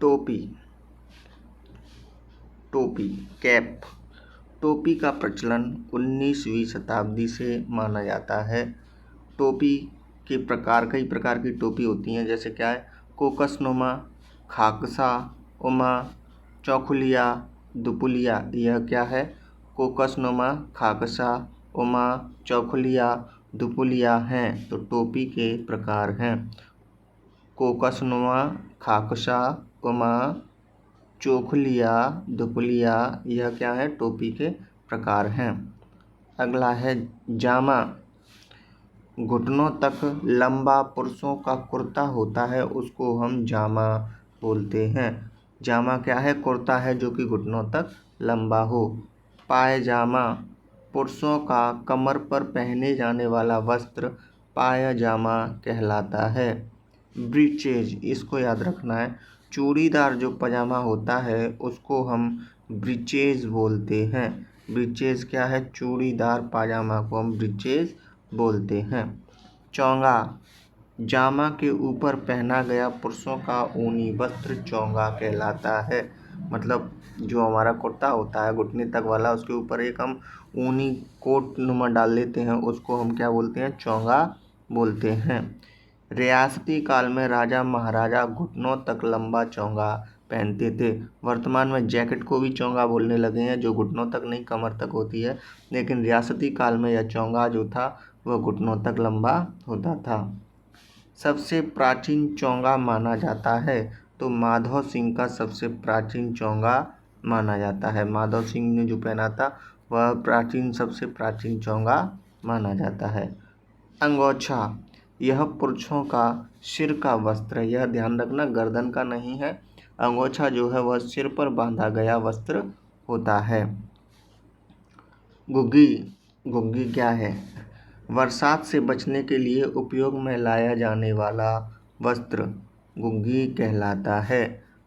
टोपी, टोपी कैप। टोपी का प्रचलन 19वीं शताब्दी से माना जाता है। टोपी के प्रकार, कई प्रकार की टोपी होती हैं, जैसे क्या है, कोकसनुमा, खाकसा, उमा, चौखुलिया, दुपुलिया। यह क्या है, कोकसनुमा, खाकसा, उमा, चौखुलिया, दुपुलिया हैं, तो टोपी के प्रकार हैं। कोकसनुमा, खाकसा, उमा, चौखुलिया, दुपुलिया, यह क्या है, टोपी के प्रकार हैं। अगला है जामा। घुटनों तक लंबा पुरुषों का कुर्ता होता है, उसको हम जामा बोलते हैं। जामा क्या है, कुर्ता है जो कि घुटनों तक लंबा हो। पायजामा, पुरुषों का कमर पर पहने जाने वाला वस्त्र पायजामा कहलाता है। ब्रीचेज, इसको याद रखना है, चूड़ीदार जो पजामा होता है उसको हम ब्रीचेज बोलते हैं। ब्रीचेज क्या है, चूड़ीदार पाजामा को हम ब्रीचेज बोलते हैं। चोंगा, जामा के ऊपर पहना गया पुरुषों का ऊनी वस्त्र चोंगा कहलाता है। मतलब जो हमारा कुर्ता होता है घुटने तक वाला, उसके ऊपर एक हम ऊनी कोट नुमा डाल लेते हैं, उसको हम क्या बोलते हैं, चोंगा बोलते हैं। रियासती काल में राजा महाराजा घुटनों तक लंबा चोंगा पहनते थे। वर्तमान में जैकेट को भी चोंगा बोलने लगे हैं, जो घुटनों तक नहीं कमर तक होती है, लेकिन रियासती काल में यह चोंगा जो था वह घुटनों तक लंबा होता था। सबसे प्राचीन चोंगा माना जाता है, तो माधव सिंह का सबसे प्राचीन चोंगा माना जाता है। माधव सिंह ने जो पहना था वह प्राचीन, सबसे प्राचीन चोंगा माना जाता है। अंगोछा, यह पुरुषों का सिर का वस्त्र है। यह ध्यान रखना, गर्दन का नहीं है। अंगोछा जो है वह सिर पर बांधा गया वस्त्र होता है। घुग्गी, घुग्गी क्या है, बरसात से बचने के लिए उपयोग में लाया जाने वाला वस्त्र घुग्गी कहलाता है।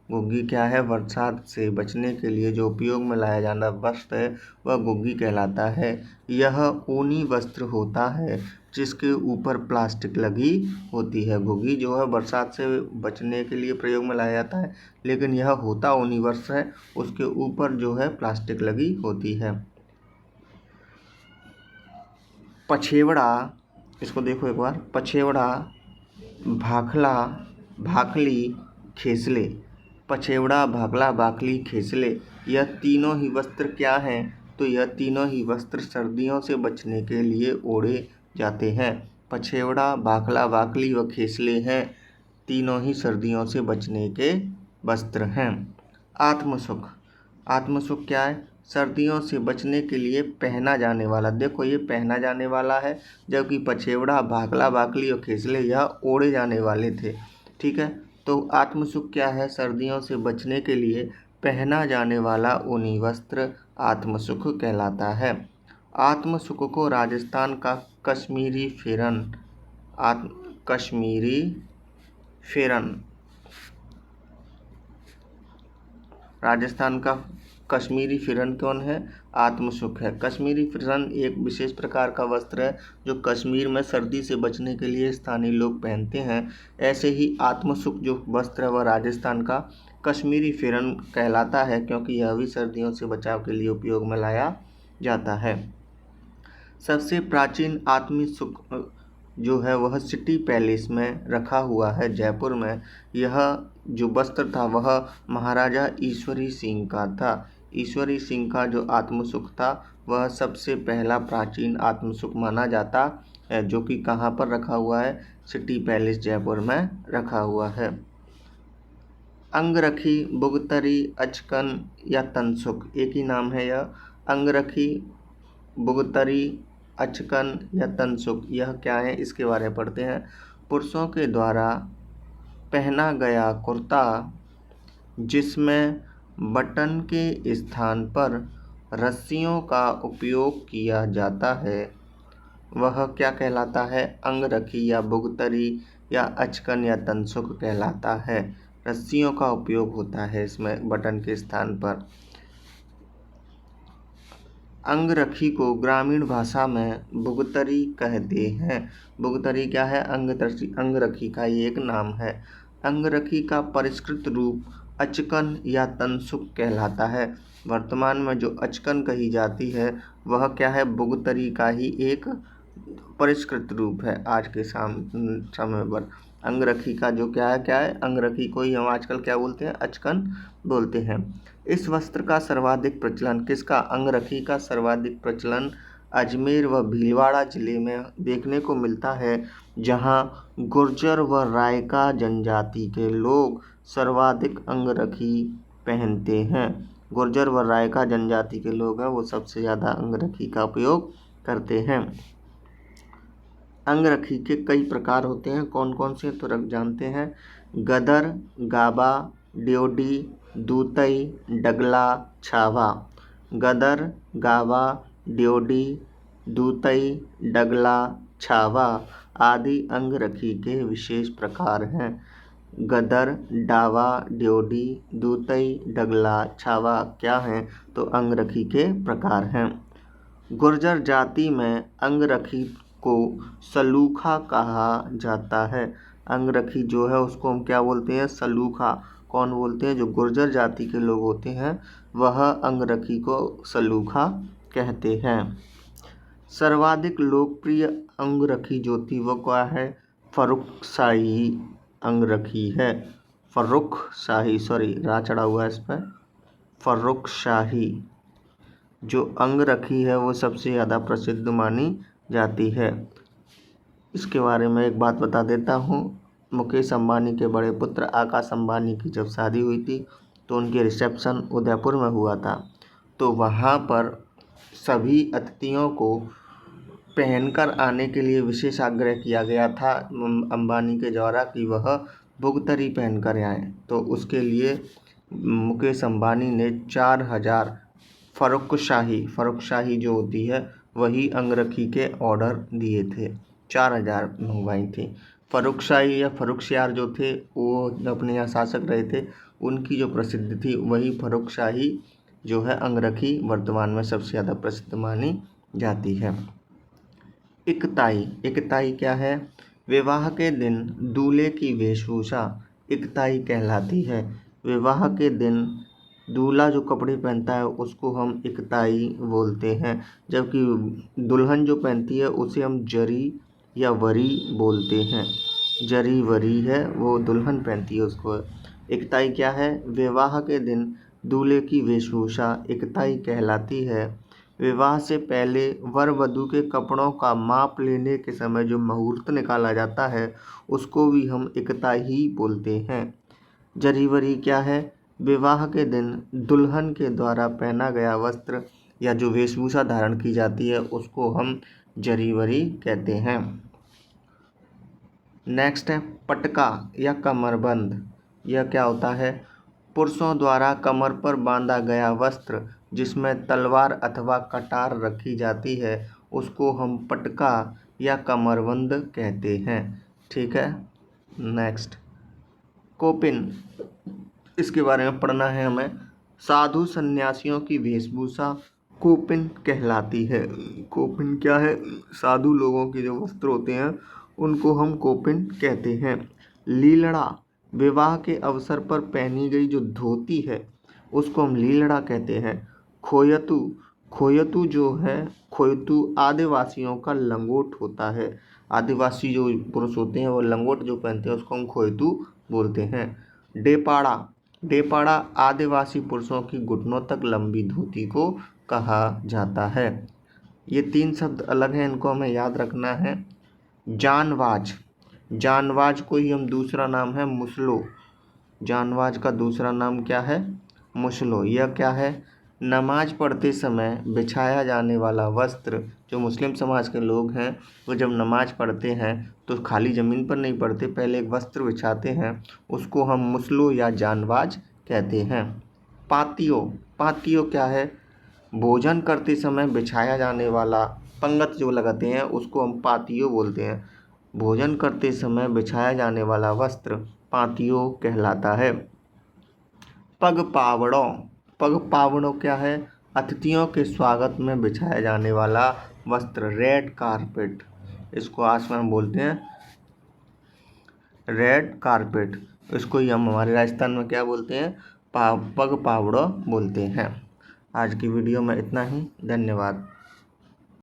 घुग्गी क्या है, बरसात से बचने के लिए जो उपयोग में लाया जाना वस्त्र है वह घुग्गी कहलाता है। यह ऊनी वस्त्र होता है जिसके ऊपर प्लास्टिक लगी होती है। घुग्गी जो है बरसात से बचने के लिए प्रयोग में लाया जाता है, लेकिन यह होता ऊनी वस्त्र है, उसके ऊपर जो है प्लास्टिक लगी होती है। पछेवड़ा, इसको देखो एक बार, पछेवड़ा, भाखला, भाखली, खेसले। पछेवड़ा, भाखला, भाखली, खेसले, यह तीनों ही वस्त्र क्या हैं, तो यह तीनों ही वस्त्र सर्दियों से बचने के लिए ओढ़े जाते हैं। पछेवड़ा, भाखला, भाखली व खेसले हैं, तीनों ही सर्दियों से बचने के वस्त्र हैं। आत्मसुख, आत्मसुख क्या है, सर्दियों से बचने के लिए पहना जाने वाला। देखो ये पहना जाने वाला है, जबकि पछेवड़ा, भाखला, भाखली और खेसले यह ओढ़े जाने वाले थे। ठीक है, तो आत्मसुख क्या है, सर्दियों से बचने के लिए पहना जाने वाला ऊनी वस्त्र आत्मसुख कहलाता है। आत्मसुख को राजस्थान का कश्मीरी फेरन, कश्मीरी फेरन, राजस्थान का कश्मीरी फिरन कौन है, आत्मसुख है। कश्मीरी फिरन एक विशेष प्रकार का वस्त्र है जो कश्मीर में सर्दी से बचने के लिए स्थानीय लोग पहनते हैं। ऐसे ही आत्मसुख जो वस्त्र है वह राजस्थान का कश्मीरी फिरन कहलाता है, क्योंकि यह भी सर्दियों से बचाव के लिए उपयोग में लाया जाता है। सबसे प्राचीन आत्मसुख जो है वह सिटी पैलेस में रखा हुआ है जयपुर में। यह जो वस्त्र था वह महाराजा ईश्वरी सिंह का था। ईश्वरी सिंह का जो आत्मसुख था वह सबसे पहला प्राचीन आत्मसुख माना जाता है, जो कि कहाँ पर रखा हुआ है, सिटी पैलेस जयपुर में रखा हुआ है। अंगरखी, बुगतरी, अचकन या तनसुख, एक ही नाम है यह। अंगरखी, बुगतरी, अचकन या तनसुख, यह क्या है, इसके बारे में पढ़ते हैं। पुरुषों के द्वारा पहना गया कुर्ता जिसमें बटन के स्थान पर रस्सियों का उपयोग किया जाता है वह क्या कहलाता है, अंगरखी या बुगतरी या अचकन या तनसुख कहलाता है। रस्सियों का उपयोग होता है इसमें बटन के स्थान पर। अंगरखी को ग्रामीण भाषा में बुगतरी कहते हैं। बुगतरी क्या है, अंगरखी का ये एक नाम है। अंगरखी का परिष्कृत रूप अचकन या तनसुक कहलाता है। वर्तमान में जो अचकन कही जाती है वह क्या है, बुगतरी का ही एक परिष्कृत रूप है आज के समय पर। अंगरखी का जो क्या है अंगरखी को ही हम आजकल क्या बोलते हैं, अचकन बोलते हैं। इस वस्त्र का सर्वाधिक प्रचलन किसका, अंगरखी का सर्वाधिक प्रचलन अजमेर व भीलवाड़ा जिले में देखने को मिलता है, जहां गुर्जर व रायका जनजाति के लोग सर्वाधिक अंगरखी पहनते हैं। गुर्जर व रायका जनजाति के लोग हैं वो सबसे ज़्यादा अंगरखी का उपयोग करते हैं। अंगरखी के कई प्रकार होते हैं, कौन कौन से तो जानते हैं। गदर, गाबा, ड्योडी, दूतई, डगला, छावा। गदर, गाबा, ड्योडी, दूतई, डगला, छावा आदि अंगरखी के विशेष प्रकार हैं। गदर, डावा, ड्योडी, दूतई, डगला, छावा क्या हैं, तो अंगरखी के प्रकार हैं। गुर्जर जाति में अंगरखी को सलूखा कहा जाता है। अंगरखी जो है उसको हम क्या बोलते हैं, सलूखा। कौन बोलते हैं, जो गुर्जर जाति के लोग होते हैं वह अंगरखी को सलूखा कहते हैं। सर्वाधिक लोकप्रिय अंगरखी जो थी वो क्या है, फर्रुखशाही अंगरखी है। फर्रुखशाही, सॉरी रा चढ़ा हुआ है इस पर, फर्रुखशाही जो अंगरखी है वो सबसे ज़्यादा प्रसिद्ध मानी जाती है। इसके बारे में एक बात बता देता हूँ। मुकेश अंबानी के बड़े पुत्र आकाश अंबानी की जब शादी हुई थी तो उनकी रिसेप्शन उदयपुर में हुआ था, तो वहाँ पर सभी अतिथियों को पहनकर आने के लिए विशेष आग्रह किया गया था अंबानी के द्वारा कि वह बुगतरी पहनकर आएँ। तो उसके लिए मुकेश अंबानी ने 4000 फर्रुखशाही जो होती है वही अंगरखी के ऑर्डर दिए थे, 4000 मंगवाई थी। फर्रुखशाही या फर्रुखशियार जो थे वो अपने यहाँ शासक रहे थे, उनकी जो प्रसिद्ध थी वही फर्रुखशाही जो है अंगरखी वर्तमान में सबसे ज़्यादा प्रसिद्ध मानी जाती है। इकताई, इकताई क्या है, विवाह के दिन दूल्हे की वेशभूषा इकताई कहलाती है। विवाह के दिन दूल्हा जो कपड़े पहनता है उसको हम इकताई बोलते हैं, जबकि दुल्हन जो पहनती है उसे हम जरी या वरी बोलते हैं। जरी वरी है वो दुल्हन पहनती है उसको। इकताई क्या है, विवाह के दिन दूल्हे की वेशभूषा इकताई कहलाती है। विवाह से पहले वर वधू के कपड़ों का माप लेने के समय जो मुहूर्त निकाला जाता है उसको भी हम इकताई ही बोलते हैं। जरीवरी क्या है, विवाह के दिन दुल्हन के द्वारा पहना गया वस्त्र या जो वेशभूषा धारण की जाती है उसको हम जरीवरी कहते हैं। नेक्स्ट है पटका या कमरबंद। यह क्या होता है, पुरुषों द्वारा कमर पर बांधा गया वस्त्र जिसमें तलवार अथवा कटार रखी जाती है उसको हम पटका या कमरबंद कहते हैं। ठीक है। नेक्स्ट कोपिन, इसके बारे में पढ़ना है हमें। साधु सन्यासियों की वेशभूषा कोपिन कहलाती है। कोपिन क्या है, साधु लोगों के जो वस्त्र होते हैं उनको हम कोपिन कहते हैं। लीलड़ा, विवाह के अवसर पर पहनी गई जो धोती है उसको हम लीलड़ा कहते हैं। खोयतू, खोयतू जो है, खोयतू आदिवासियों का लंगोट होता है। आदिवासी जो पुरुष होते हैं वो लंगोट जो पहनते हैं उसको हम खोयतू बोलते हैं। डेपाड़ा, डेपाड़ा आदिवासी पुरुषों की घुटनों तक लंबी धोती को कहा जाता है। ये 3 शब्द अलग हैं, इनको हमें याद रखना है। जानवाज, जानवाज को ही हम दूसरा नाम है मुसलो। जानवाज का दूसरा नाम क्या है, मुसलो। यह क्या है, नमाज पढ़ते समय बिछाया जाने वाला वस्त्र। जो मुस्लिम समाज के लोग हैं वो जब नमाज पढ़ते हैं तो खाली ज़मीन पर नहीं पढ़ते, पहले एक वस्त्र बिछाते हैं, उसको हम मुसलो या जानवाज कहते हैं। पातियो, पातियो क्या है, भोजन करते समय बिछाया जाने वाला पंगत जो लगाते हैं उसको हम पातियो बोलते हैं। भोजन करते समय बिछाया जाने वाला वस्त्र पातियो कहलाता है। पग पावड़ों, पग पावड़ों क्या है, अतिथियों के स्वागत में बिछाया जाने वाला वस्त्र, रेड कारपेट, इसको आसमान बोलते हैं रेड कारपेट। इसको ही हम हमारे राजस्थान में क्या बोलते हैं, पग पावड़ो बोलते हैं। आज की वीडियो में इतना ही, धन्यवाद।